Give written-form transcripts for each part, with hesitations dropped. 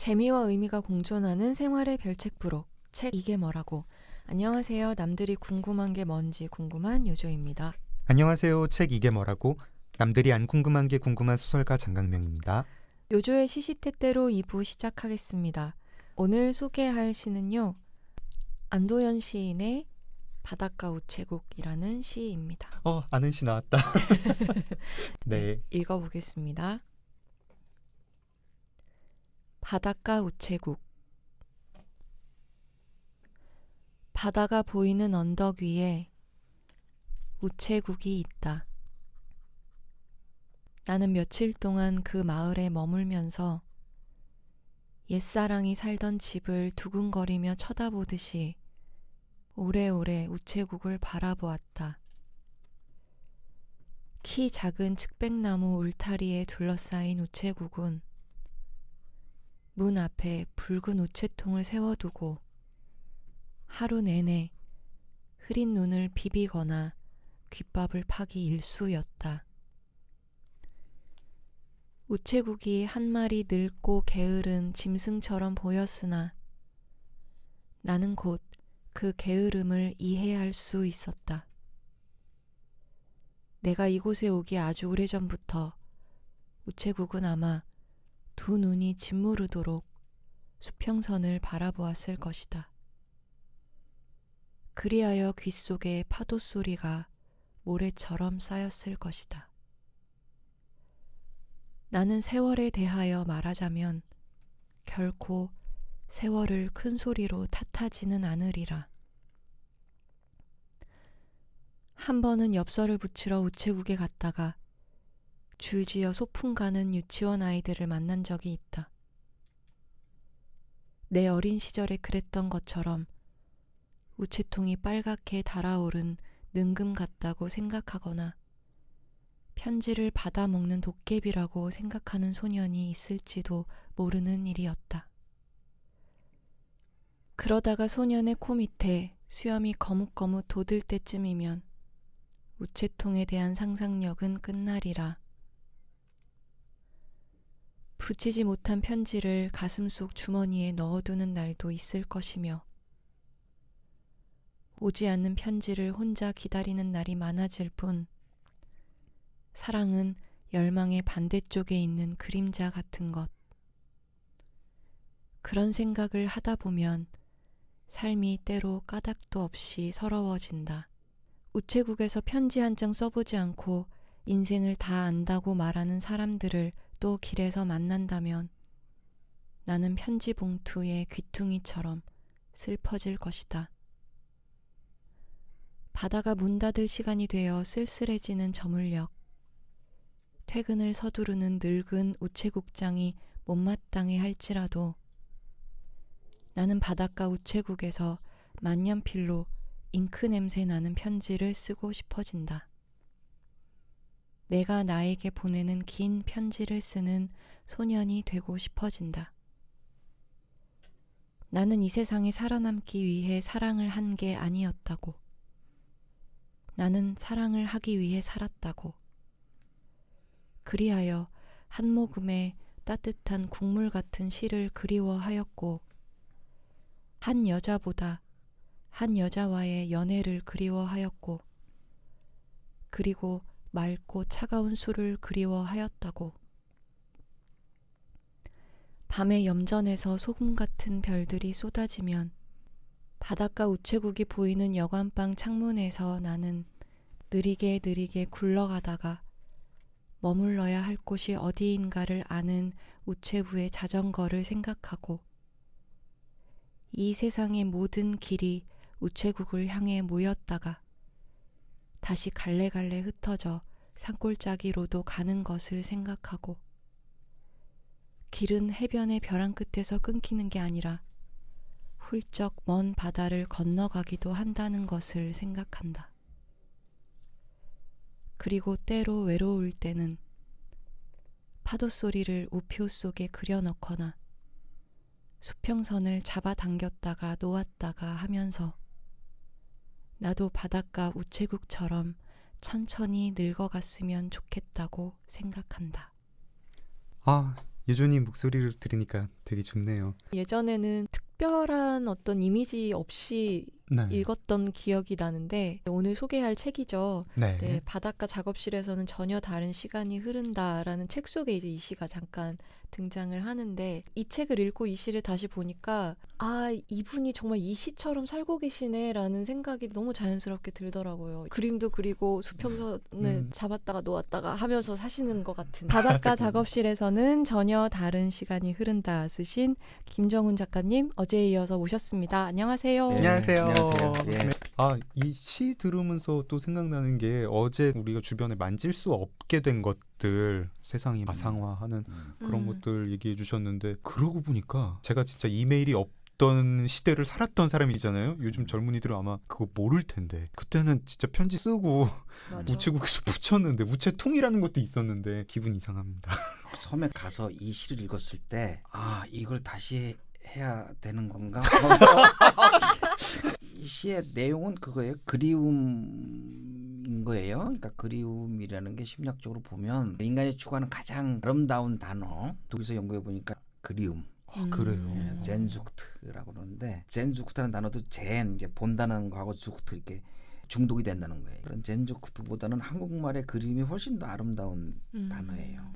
재미와 의미가 공존하는 생활의 별책 부록, 책 이게 뭐라고. 안녕하세요. 남들이 궁금한 게 뭔지 궁금한 요조입니다. 안녕하세요. 책 이게 뭐라고? 남들이 안 궁금한 게 궁금한 소설가 장강명입니다. 요조의 시시때때로 2부 시작하겠습니다. 오늘 소개할 시는요, 안도현 시인의 바닷가 우체국이라는 시입니다. 아는 시 나왔다. 네, 네. 읽어보겠습니다. 바닷가 우체국. 바다가 보이는 언덕 위에 우체국이 있다. 나는 며칠 동안 그 마을에 머물면서 옛사랑이 살던 집을 두근거리며 쳐다보듯이 오래오래 우체국을 바라보았다. 키 작은 측백나무 울타리에 둘러싸인 우체국은 문 앞에 붉은 우체통을 세워두고 하루 내내 흐린 눈을 비비거나 귓밥을 파기 일쑤였다. 우체국이 한 마리 늙고 게으른 짐승처럼 보였으나 나는 곧 그 게으름을 이해할 수 있었다. 내가 이곳에 오기 아주 오래전부터 우체국은 아마 두 눈이 짓무르도록 수평선을 바라보았을 것이다. 그리하여 귓속에 파도 소리가 모래처럼 쌓였을 것이다. 나는 세월에 대하여 말하자면 결코 세월을 큰 소리로 탓하지는 않으리라. 한 번은 엽서를 붙이러 우체국에 갔다가 줄지어 소풍 가는 유치원 아이들을 만난 적이 있다. 내 어린 시절에 그랬던 것처럼 우체통이 빨갛게 달아오른 능금 같다고 생각하거나 편지를 받아먹는 도깨비라고 생각하는 소년이 있을지도 모르는 일이었다. 그러다가 소년의 코 밑에 수염이 거뭇거뭇 돋을 때쯤이면 우체통에 대한 상상력은 끝나리라. 붙이지 못한 편지를 가슴속 주머니에 넣어두는 날도 있을 것이며 오지 않는 편지를 혼자 기다리는 날이 많아질 뿐 사랑은 열망의 반대쪽에 있는 그림자 같은 것. 그런 생각을 하다 보면 삶이 때로 까닭도 없이 서러워진다. 우체국에서 편지 한 장 써보지 않고 인생을 다 안다고 말하는 사람들을 또 길에서 만난다면 나는 편지 봉투의 귀퉁이처럼 슬퍼질 것이다. 바다가 문 닫을 시간이 되어 쓸쓸해지는 저물녘. 퇴근을 서두르는 늙은 우체국장이 못마땅해 할지라도 나는 바닷가 우체국에서 만년필로 잉크 냄새 나는 편지를 쓰고 싶어진다. 내가 나에게 보내는 긴 편지를 쓰는 소년이 되고 싶어진다. 나는 이 세상에 살아남기 위해 사랑을 한 게 아니었다고. 나는 사랑을 하기 위해 살았다고. 그리하여 한 모금의 따뜻한 국물 같은 시를 그리워하였고 한 여자보다 한 여자와의 연애를 그리워하였고 그리고 맑고 차가운 술을 그리워하였다고. 밤의 염전에서 소금 같은 별들이 쏟아지면 바닷가 우체국이 보이는 여관방 창문에서 나는 느리게 느리게 굴러가다가 머물러야 할 곳이 어디인가를 아는 우체부의 자전거를 생각하고 이 세상의 모든 길이 우체국을 향해 모였다가 다시 갈래갈래 흩어져 산골짜기로도 가는 것을 생각하고 길은 해변의 벼랑 끝에서 끊기는 게 아니라 훌쩍 먼 바다를 건너가기도 한다는 것을 생각한다. 그리고 때로 외로울 때는 파도 소리를 우표 속에 그려넣거나 수평선을 잡아당겼다가 놓았다가 하면서 나도 바닷가 우체국처럼 천천히 늙어갔으면 좋겠다고 생각한다. 예조님 목소리를 들으니까 되게 좋네요. 예전에는 특별한 어떤 이미지 없이 네. 읽었던 기억이 나는데 오늘 소개할 책이죠. 네. 네, 바닷가 작업실에서는 전혀 다른 시간이 흐른다라는 책 속에 이제 이 시가 잠깐 등장을 하는데 이 책을 읽고 이 시를 다시 보니까 아, 이분이 정말 이 시처럼 살고 계시네라는 생각이 너무 자연스럽게 들더라고요. 그림도 그리고 수평선을 잡았다가 놓았다가 하면서 사시는 것 같은. 바닷가 작업실에서는 전혀 다른 시간이 흐른다 쓰신 김정훈 작가님 어제에 이어서 모셨습니다. 안녕하세요. 네. 안녕하세요. 안녕하세요. 예. 이 시 들으면서 또 생각나는 게 어제 우리가 주변에 만질 수 없게 된 것들, 세상이 가상화하는 그런 것들 얘기해 주셨는데 그러고 보니까 제가 진짜 이메일이 없던 시대를 살았던 사람이잖아요. 요즘 젊은이들은 아마 그거 모를 텐데 그때는 진짜 편지 쓰고 맞아. 우체국에서 붙였는데 우체통이라는 것도 있었는데 기분 이상합니다. 섬에 가서 이 시를 읽었을 때 이걸 다시 해야 되는 건가? 이 시의 내용은 그거예요. 그리움인 거예요. 그러니까 그리움이라는 게 심리학적으로 보면 인간이 추구하는 가장 아름다운 단어. 독일에서 연구해 보니까 그리움. 그래요. 예, 젠수크트라고 그러는데 젠수크트라는 단어도 이제 본다는 거하고 수크트 이렇게 중독이 된다는 거예요. 그런 젠수크트보다는 한국말의 그림이 훨씬 더 아름다운 단어예요.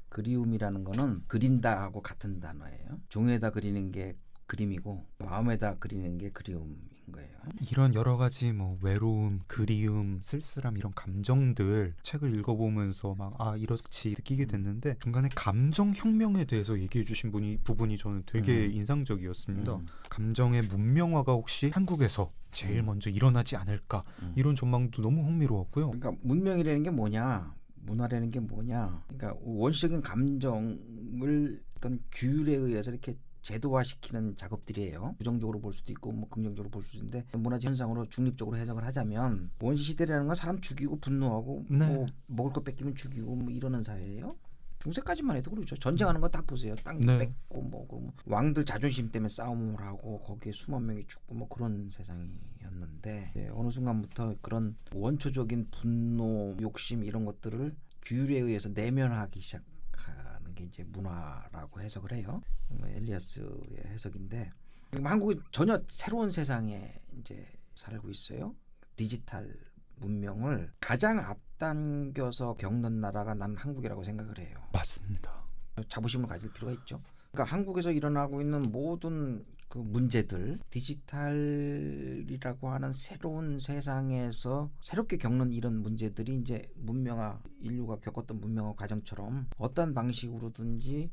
그리움이라는 거는 그린다하고 같은 단어예요. 종이에다 그리는 게 그림이고 마음에다 그리는 게 그리움인 거예요. 이런 여러 가지 뭐 외로움, 그리움, 쓸쓸함 이런 감정들 책을 읽어보면서 막 이렇지 느끼게 됐는데 중간에 감정 혁명에 대해서 얘기해 주신 부분이 저는 되게 인상적이었습니다. 감정의 문명화가 혹시 한국에서 제일 먼저 일어나지 않을까 이런 전망도 너무 흥미로웠고요. 그러니까 문명이라는 게 뭐냐, 문화라는 게 뭐냐. 그러니까 원시적인 감정을 어떤 규율에 의해서 이렇게 제도화시키는 작업들이에요. 부정적으로 볼 수도 있고 뭐 긍정적으로 볼 수도 있는데 문화적 현상으로 중립적으로 해석을 하자면 원시 시대라는 건 사람 죽이고 분노하고 네. 뭐 먹을 거 뺏기면 죽이고 뭐 이러는 사회예요. 중세까지만 해도 그렇죠. 전쟁하는 거 다 보세요. 땅 네. 뺏고 뭐 그러면 왕들 자존심 때문에 싸움을 하고 거기에 수만 명이 죽고 뭐 그런 세상이었는데 어느 순간부터 그런 원초적인 분노, 욕심 이런 것들을 규율에 의해서 내면하기 시작하는 게 이제 문화라고 해석을 해요. 엘리아스의 해석인데 지금 한국은 전혀 새로운 세상에 이제 살고 있어요. 디지털 문명을 가장 앞당겨서 겪는 나라가 난 한국이라고 생각을 해요. 맞습니다. 자부심을 가질 필요가 있죠. 그러니까 한국에서 일어나고 있는 모든 그 문제들, 디지털이라고 하는 새로운 세상에서 새롭게 겪는 이런 문제들이 이제 인류가 겪었던 문명화 과정처럼 어떤 방식으로든지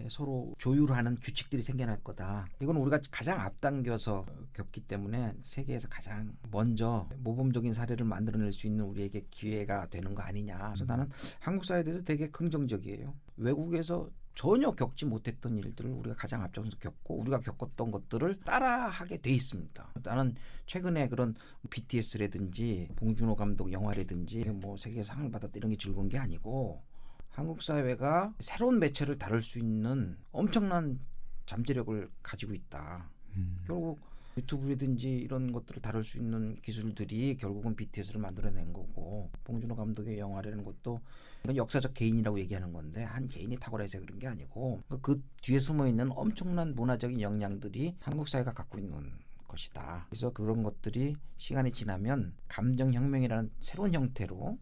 서로 조율하는 규칙들이 생겨날 거다. 이건 우리가 가장 앞당겨서 겪기 때문에 세계에서 가장 먼저 모범적인 사례를 만들어낼 수 있는 우리에게 기회가 되는 거 아니냐. 그래서 나는 한국 사회에 대해서 되게 긍정적이에요. 외국에서 전혀 겪지 못했던 일들을 우리가 가장 앞장서서 겪고 우리가 겪었던 것들을 따라하게 돼 있습니다. 나는 최근에 그런 BTS라든지 봉준호 감독 영화라든지 뭐 세계 상을 받았다 이런 게 즐거운 게 아니고 한국 사회가 새로운 매체를 다룰 수 있는 엄청난 잠재력을 가지고 있다. 결국 유튜브라든지 이런 것들을 다룰 수 있는 기술들이 결국은 BTS를 만들어낸 거고 봉준호 감독의 영화라는 것도 이건 역사적 개인이라고 얘기하는 건데 한 개인이 탁월해서 그런 게 아니고 그 뒤에 숨어있는 엄청난 문화적인 역량들이 한국 사회가 갖고 있는 것이다. 그래서 그런 것들이 시간이 지나면 감정혁명이라는 새로운 형태로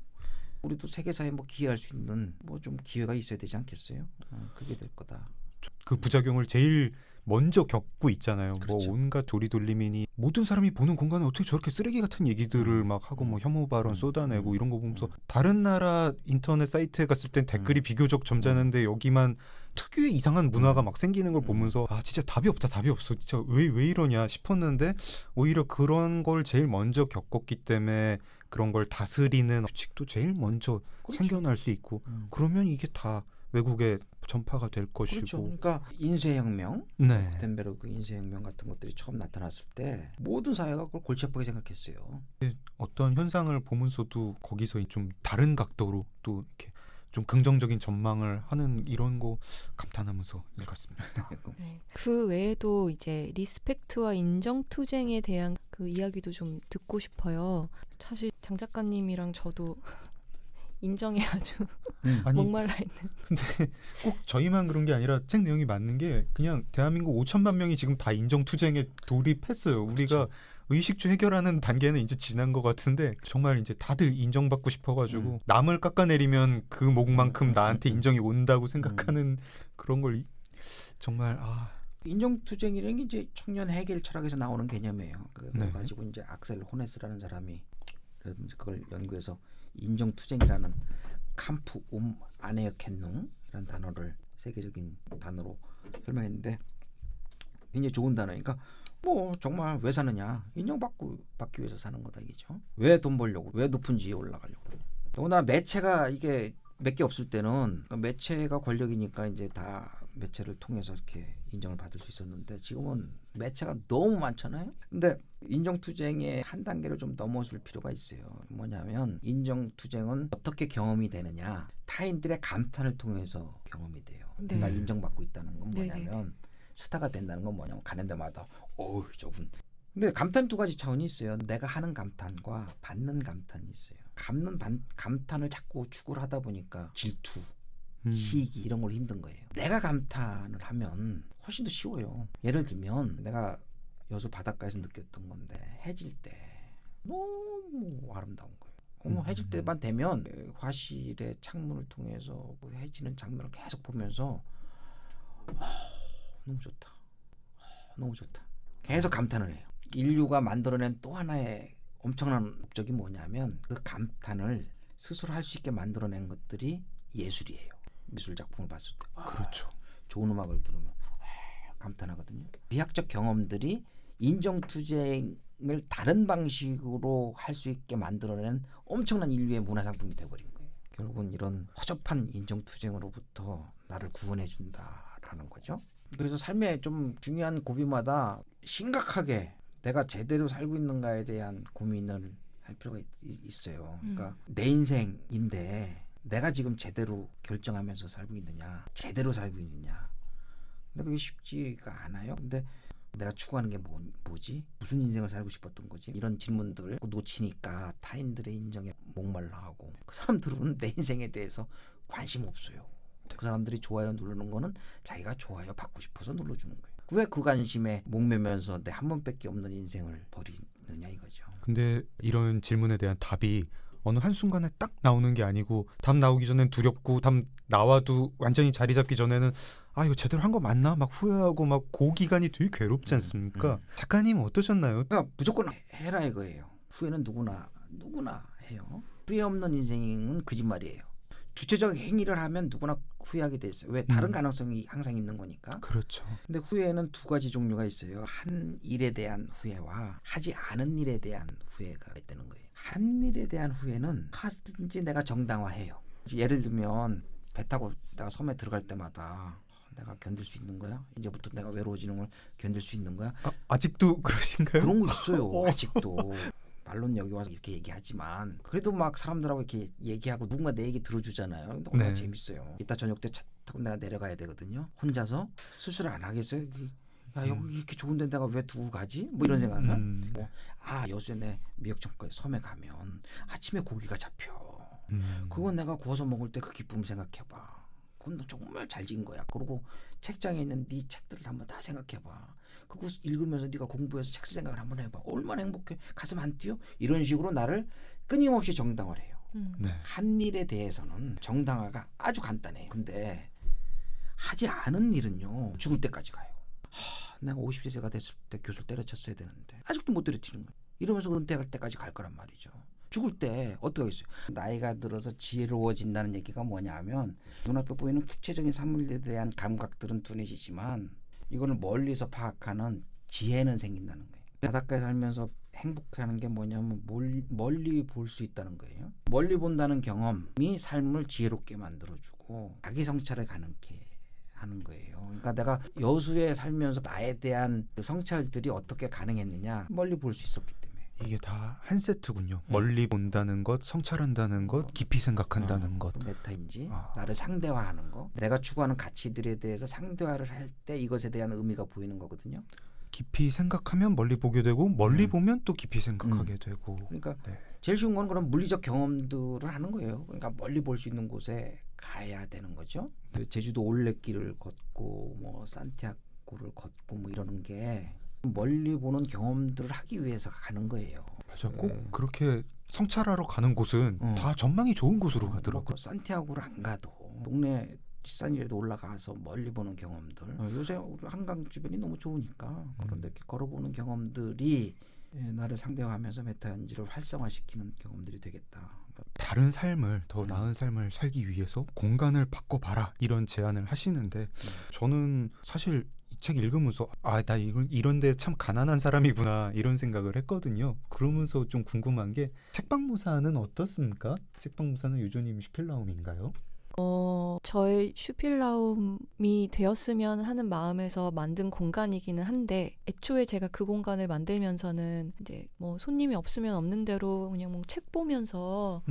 우리도 세계사에 뭐 기여할 수 있는 뭐 좀 기회가 있어야 되지 않겠어요? 그게 될 거다. 그 부작용을 제일 먼저 겪고 있잖아요. 그렇죠. 뭐 온갖 조리돌림이니 모든 사람이 보는 공간에 어떻게 저렇게 쓰레기 같은 얘기들을 막 하고 뭐 혐오 발언 쏟아내고 이런 거 보면서 다른 나라 인터넷 사이트에 갔을 땐 댓글이 비교적 점잖은데 여기만 특유의 이상한 문화가 막 생기는 걸 보면서 진짜 답이 없다 답이 없어 진짜 왜 이러냐 싶었는데 오히려 그런 걸 제일 먼저 겪었기 때문에 그런 걸 다스리는 규칙도 제일 먼저 그렇죠. 생겨날 수 있고 그러면 이게 다 외국에 전파가 될 것이고 그렇죠. 그러니까 인쇄혁명, 네. 구텐베르그 인쇄혁명 같은 것들이 처음 나타났을 때 모든 사회가 그걸 골치 아프게 생각했어요. 어떤 현상을 보면서도 거기서 좀 다른 각도로 또 이렇게 좀 긍정적인 전망을 하는 이런 거 감탄하면서 읽었습니다. 네. 그 외에도 이제 리스펙트와 인정투쟁에 대한 그 이야기도 좀 듣고 싶어요. 사실 장 작가님이랑 저도 인정에 아주 아니 목말라 있는. 근데 꼭 저희만 그런 게 아니라 책 내용이 맞는 게 그냥 대한민국 5천만 명이 지금 다 인정투쟁에 돌입했어요. 우리가 의식주 해결하는 단계는 이제 지난 것 같은데 정말 이제 다들 인정받고 싶어가지고 남을 깎아내리면 그 목만큼 나한테 인정이 온다고 생각하는 그런 걸 정말 인정투쟁이라는 게 이제 청년 해겔 철학에서 나오는 개념이에요. 그걸 네. 가지고 이제 악셀 호네스라는 사람이 그걸 연구해서 인정투쟁이라는 캄프 아네어켄농이라는 단어를 세계적인 단어로 설명했는데 굉장히 좋은 단어니까 뭐 정말 왜 사느냐 받기 위해서 사는 거다 이게죠. 왜 돈 벌려고 왜 높은 지위에 올라가려고 그러냐. 더군다나 매체가 이게 몇 개 없을 때는 매체가 권력이니까 이제 다 매체를 통해서 이렇게 인정을 받을 수 있었는데 지금은 매체가 너무 많잖아요. 근데 인정투쟁의 한 단계를 좀 넘어설 필요가 있어요. 뭐냐면 인정투쟁은 어떻게 경험이 되느냐. 타인들의 감탄을 통해서 경험이 돼요. 네. 내가 인정받고 있다는 건 네네네. 뭐냐면 스타가 된다는 건 뭐냐면 가는 데마다 어우 저분. 근데 감탄 두 가지 차원이 있어요. 내가 하는 감탄과 받는 감탄이 있어요. 감탄을 자꾸 추구를 하다 보니까 질투, 시기 이런 걸 힘든 거예요. 내가 감탄을 하면 훨씬 더 쉬워요. 예를 들면 내가 여수 바닷가에서 느꼈던 건데 해질 때 너무 아름다운 거예요. 해질 때만 되면 화실의 창문을 통해서 그 해지는 장면을 계속 보면서 너무 좋다. 너무 좋다. 계속 감탄을 해요. 인류가 만들어낸 또 하나의 엄청난 업적이 뭐냐면 그 감탄을 스스로 할 수 있게 만들어낸 것들이 예술이에요. 미술 작품을 봤을 때 그렇죠. 좋은 음악을 들으면 감탄하거든요. 비학적 경험들이 인정투쟁을 다른 방식으로 할 수 있게 만들어낸 엄청난 인류의 문화상품이 돼버린 거예요. 결국은 이런 허접한 인정투쟁으로부터 나를 구원해 준다라는 거죠. 그래서 삶의 좀 중요한 고비마다 심각하게 내가 제대로 살고 있는가에 대한 고민을 할 필요가 있어요. 그러니까 내 인생인데 내가 지금 제대로 결정하면서 살고 있느냐, 제대로 살고 있느냐. 근데 그게 쉽지가 않아요. 근데 내가 추구하는 게 뭐지? 무슨 인생을 살고 싶었던 거지? 이런 질문들을 놓치니까 타인들의 인정에 목말라하고 그 사람들은 내 인생에 대해서 관심 없어요. 그 사람들이 좋아요 누르는 거는 자기가 좋아요 받고 싶어서 눌러주는 거예요. 왜 그 관심에 목매면서 내 한 번밖에 없는 인생을 버리느냐 이거죠. 근데 이런 질문에 대한 답이 어느 한순간에 딱 나오는 게 아니고 답 나오기 전엔 두렵고 답 나와도 완전히 자리 잡기 전에는 이거 제대로 한 거 맞나? 막 후회하고 막 그 기간이 되게 괴롭지 않습니까? 작가님 어떠셨나요? 그러니까 무조건 해라 이거예요. 후회는 누구나 해요. 후회 없는 인생은 거짓말이에요. 주체적 행위를 하면 누구나 후회하게 돼 있어요. 왜? 다른 가능성이 항상 있는 거니까. 그렇죠. 근데 후회는 두 가지 종류가 있어요. 한 일에 대한 후회와 하지 않은 일에 대한 후회가 있다는 거예요. 한 일에 대한 후회는 하든지 내가 정당화해요. 예를 들면 배 타고 내가 섬에 들어갈 때마다 내가 견딜 수 있는 거야? 이제부터 내가 외로워지는 걸 견딜 수 있는 거야? 아직도 그러신가요? 그런 거 있어요. 아직도. 말론 여기 와서 이렇게 얘기하지만 그래도 막 사람들하고 이렇게 얘기하고 누군가 내 얘기 들어주잖아요. 너무 네. 재밌어요. 이따 저녁 때 차 타고 내가 내려가야 되거든요. 혼자서 수술 안 하겠어요? 야 여기 이렇게 좋은데 내가 왜 두고 가지? 뭐 이런 생각을 여수에 내 미역청과에 섬에 가면 아침에 고기가 잡혀. 그건 내가 구워서 먹을 때 그 기쁨 생각해봐. 그건 너 정말 잘 지은 거야. 그리고 책장에 있는 네 책들을 한번 다 생각해봐. 그거 읽으면서 네가 공부해서 책 쓸 생각을 한번 해봐. 얼마나 행복해. 가슴 안 뛰어? 이런 식으로 나를 끊임없이 정당화를 해요. 네. 한 일에 대해서는 정당화가 아주 간단해요. 근데 하지 않은 일은요. 죽을 때까지 가요. 내가 50세가 됐을 때 교수를 때려쳤어야 되는데 아직도 못 때려치는 거예요. 이러면서 은퇴할 때까지 갈 거란 말이죠. 죽을 때 어떻게 하겠어요? 나이가 들어서 지혜로워진다는 얘기가 뭐냐면 눈앞에 보이는 구체적인 사물에 대한 감각들은 둔해지지만 이거는 멀리서 파악하는 지혜는 생긴다는 거예요. 바닷가에 살면서 행복해하는 게 뭐냐면 멀리 볼 수 있다는 거예요. 멀리 본다는 경험이 삶을 지혜롭게 만들어주고 자기 성찰을 가능케 하는 거예요. 그러니까 내가 여수에 살면서 나에 대한 그 성찰들이 어떻게 가능했느냐 멀리 볼 수 있었기 때문에. 이게 다 한 세트군요. 멀리 본다는 것, 성찰한다는 것, 깊이 생각한다는 것. 메타인지 나를 상대화하는 거. 내가 추구하는 가치들에 대해서 상대화를 할 때 이것에 대한 의미가 보이는 거거든요. 깊이 생각하면 멀리 보게 되고 멀리 음. 보면 또 깊이 생각하게 되고. 그러니까 네. 제일 쉬운 건 그런 물리적 경험들을 하는 거예요. 그러니까 멀리 볼 수 있는 곳에 가야 되는 거죠. 그 제주도 올레길을 걷고 뭐 산티아고를 걷고 뭐 이러는 게 멀리 보는 경험들을 하기 위해서 가는 거예요. 맞아. 꼭 네. 그렇게 성찰하러 가는 곳은 다 전망이 좋은 곳으로 가더라고. 뭐 산티아고를 안 가도 동네 뒷산이라도 올라가서 멀리 보는 경험들. 요새 우리 한강 주변이 너무 좋으니까 그런데 이렇게 걸어보는 경험들이 나를 상대화하면서 메타인지를 활성화시키는 경험들이 되겠다. 다른 삶을 더 음. 나은 삶을 살기 위해서 공간을 바꿔봐라 이런 제안을 하시는데 저는 사실 이 책 읽으면서 나 이런데 참 가난한 사람이구나 이런 생각을 했거든요. 그러면서 좀 궁금한 게 책방무사는 어떻습니까? 책방무사는 유조님 슈필라움인가요? 저의 슈필라움이 되었으면 하는 마음에서 만든 공간이기는 한데 애초에 제가 그 공간을 만들면서는 이제 뭐 손님이 없으면 없는 대로 그냥 뭐 책 보면서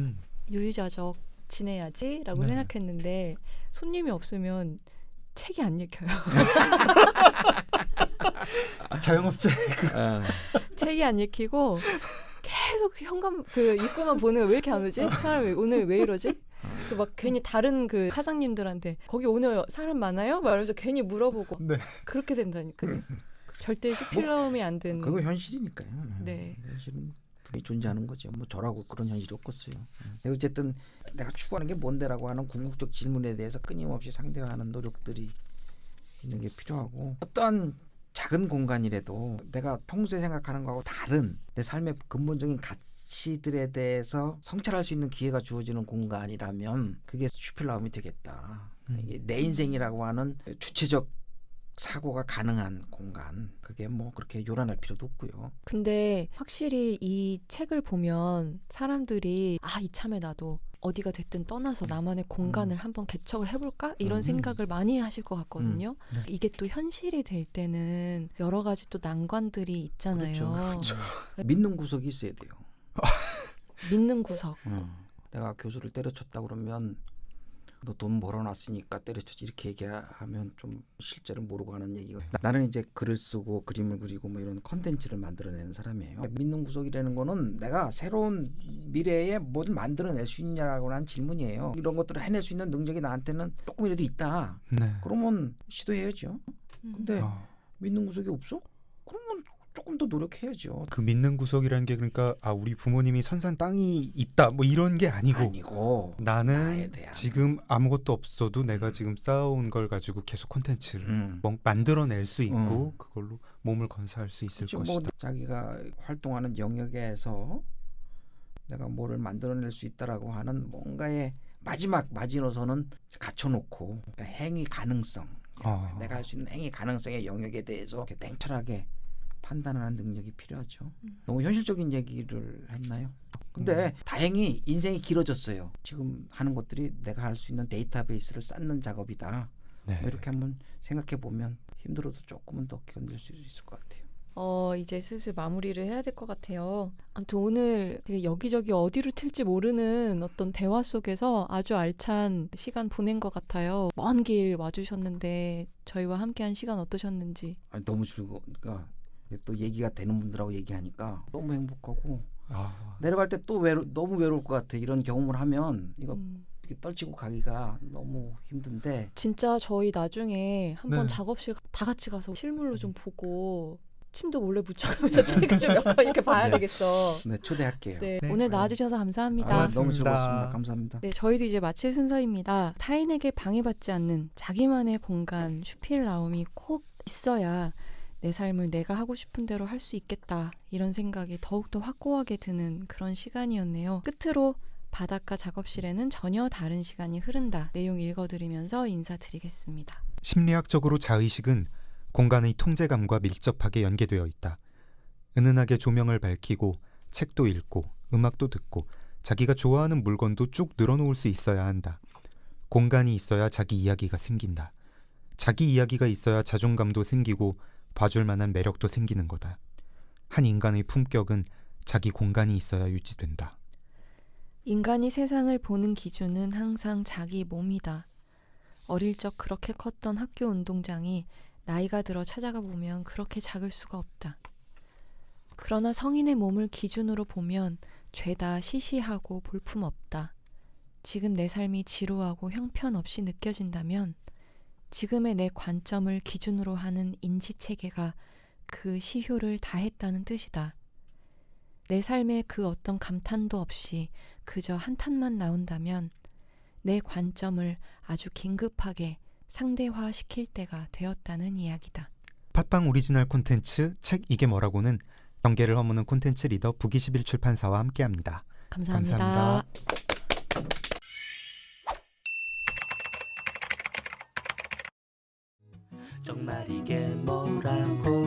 유유자적 지내야지라고 네. 생각했는데 손님이 없으면 책이 안 읽혀요. 자영업자. 책이 안 읽히고 계속 현관 그 입구만 보는 거 왜 이렇게 안 오지? 사람 오늘 왜 이러지? 그 막 괜히 다른 그 사장님들한테 거기 오늘 사람 많아요? 막 이러면서 괜히 물어보고 네. 그렇게 된다니까요. 절대 슈필라움이 안 되는. 그거 현실이니까요. 네. 현실은 분명히 존재하는 거죠. 뭐 저라고 그런 현실이 없겠어요. 어쨌든 내가 추구하는 게 뭔데라고 하는 궁극적 질문에 대해서 끊임없이 상대화하는 노력들이 있는 게 필요하고 어떠한 작은 공간이라도 내가 평소에 생각하는 거하고 다른 내 삶의 근본적인 가치들에 대해서 성찰할 수 있는 기회가 주어지는 공간이라면 그게 슈필라움이 되겠다. 이게 내 인생이라고 하는 주체적 사고가 가능한 공간. 그게 뭐 그렇게 요란할 필요도 없고요. 근데 확실히 이 책을 보면 사람들이 이참에 나도 어디가 됐든 떠나서 나만의 공간을 한번 개척을 해볼까? 이런 생각을 많이 하실 것 같거든요. 네. 이게 또 현실이 될 때는 여러 가지 또 난관들이 있잖아요. 그렇죠. 믿는 구석이 있어야 돼요. 믿는 구석. 내가 교수를 때려쳤다 그러면 너 돈 벌어놨으니까 때려쳤지 이렇게 얘기하면 좀 실제로 모르고 하는 얘기가 나는 이제 글을 쓰고 그림을 그리고 뭐 이런 컨텐츠를 만들어내는 사람이에요. 믿는 구석이라는 거는 내가 새로운 미래에 뭐든 만들어낼 수 있냐라고 하는 질문이에요. 이런 것들을 해낼 수 있는 능력이 나한테는 조금이라도 있다. 네. 그러면 시도해야죠. 근데 아, 믿는 구석이 없어? 그러면 조금 더 노력해야죠. 그 믿는 구석이라는 게 그러니까 우리 부모님이 선산 땅이 있다 뭐 이런 게 아니고 나에 나는 대한. 지금 아무것도 없어도 내가 지금 쌓아온 걸 가지고 계속 콘텐츠를 만들어낼 수 있고 그걸로 몸을 건사할 수 있을 그렇죠. 것이다. 뭐 자기가 활동하는 영역에서 내가 뭐를 만들어낼 수 있다라고 하는 뭔가의 마지막 마지노선은 갖춰놓고 그러니까 행위 가능성 내가 할 수 있는 행위 가능성의 영역에 대해서 이렇게 냉철하게 판단하는 능력이 필요하죠. 너무 현실적인 얘기를 했나요? 근데 다행히 인생이 길어졌어요. 지금 하는 것들이 내가 할 수 있는 데이터베이스를 쌓는 작업이다. 네. 뭐 이렇게 한번 생각해 보면 힘들어도 조금은 더 견딜 수 있을 것 같아요. 이제 슬슬 마무리를 해야 될 것 같아요. 아무튼 오늘 되게 여기저기 어디로 튈지 모르는 어떤 대화 속에서 아주 알찬 시간 보낸 것 같아요. 먼 길 와주셨는데 저희와 함께한 시간 어떠셨는지. 너무 즐거우니까 또 얘기가 되는 분들하고 얘기하니까 너무 행복하고 내려갈 때 또 너무 외로울 것 같아. 이런 경험을 하면 이거 이렇게 떨치고 가기가 너무 힘든데 진짜 저희 나중에 한번 네. 작업실 다 같이 가서 실물로 좀 보고 침도 몰래 묻혀가면서 책을 좀 몇 권 이렇게 봐야 네. 되겠어. 네, 초대할게요. 네, 네. 오늘 나와주셔서 감사합니다. 너무 고맙습니다. 즐거웠습니다. 감사합니다. 네, 저희도 이제 마칠 순서입니다. 타인에게 방해받지 않는 자기만의 공간, 슈필라움이 꼭 있어야 내 삶을 내가 하고 싶은 대로 할 수 있겠다. 이런 생각이 더욱더 확고하게 드는 그런 시간이었네요. 끝으로 바닷가 작업실에는 전혀 다른 시간이 흐른다. 내용 읽어드리면서 인사드리겠습니다. 심리학적으로 자의식은 공간의 통제감과 밀접하게 연계되어 있다. 은은하게 조명을 밝히고 책도 읽고 음악도 듣고 자기가 좋아하는 물건도 쭉 늘어놓을 수 있어야 한다. 공간이 있어야 자기 이야기가 생긴다. 자기 이야기가 있어야 자존감도 생기고 봐줄 만한 매력도 생기는 거다. 한 인간의 품격은 자기 공간이 있어야 유지된다. 인간이 세상을 보는 기준은 항상 자기 몸이다. 어릴 적 그렇게 컸던 학교 운동장이 나이가 들어 찾아가 보면 그렇게 작을 수가 없다. 그러나 성인의 몸을 기준으로 보면 죄다 시시하고 볼품없다. 지금 내 삶이 지루하고 형편없이 느껴진다면 지금의 내 관점을 기준으로 하는 인지체계가 그 시효를 다했다는 뜻이다. 내 삶에 그 어떤 감탄도 없이 그저 한탄만 나온다면 내 관점을 아주 긴급하게 상대화시킬 때가 되었다는 이야기다. 팟빵 오리지널 콘텐츠 책 이게 뭐라고는 경계를 허무는 콘텐츠 리더 북21 출판사와 함께합니다. 감사합니다. 감사합니다. 정말 이게 뭐라고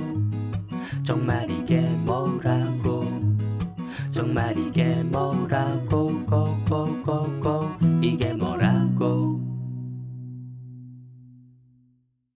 정말 이게 뭐라고 정말 이게 뭐라고 고고고고 이게